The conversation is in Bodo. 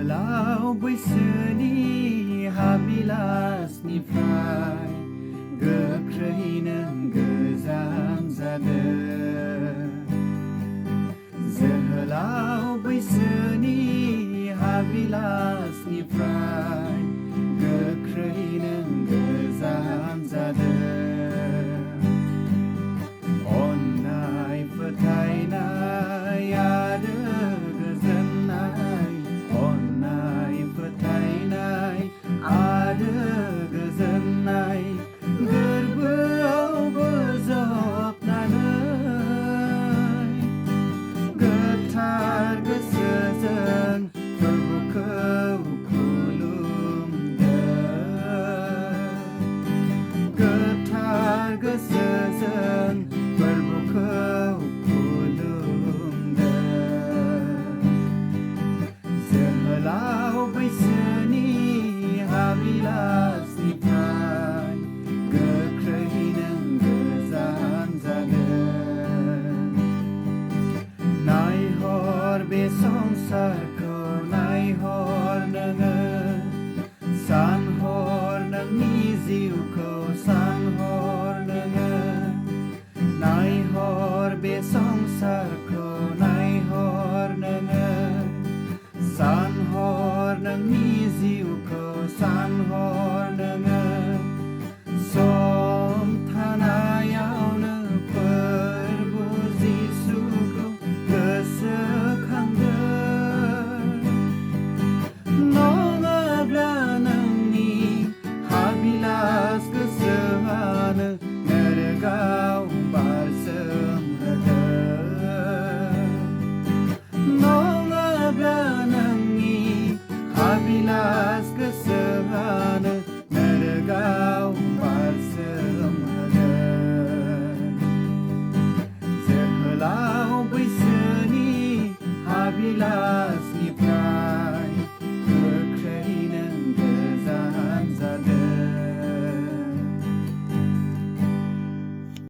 जोहोलाव बैसोनि हाबिलासनिफ्राय गोख्रै नों गोजान जादों। जोहोलाव बैसोनि हाबिलासनिफ्राय गोख्रै नों गोजान जादों। अननाय फोथायनाय आरो गोजोननाय, अननाय फोथायनाय आरो गोजोननाय गोरबोआव बोजबनानै गोथार गोसोजों प्रभुखौ खुलुमदों। गोथार गोसोजों प्रभुखौ खुलुमदों। जोहोलाव बैसोनि हाबिलासनिफ्राय गोख्रै नों गोजान जादों। नायहर बे संसारखौ, नायहर नोङो, सानहर नोंनि जिउखौ, सानहर नोङो। नायहर बे संसारखौ, नायहर नोङो, सानहर नोंनि जिउखौ, सानहर नोङो। सम थानायावनो प्रभु जिसुखौ गोसोखांदो। नङाब्ला नोंनि हाबिलास गोसोआनो नोरगाव बारसोमहोदों। नङाब्ला नोंनि हाबिलास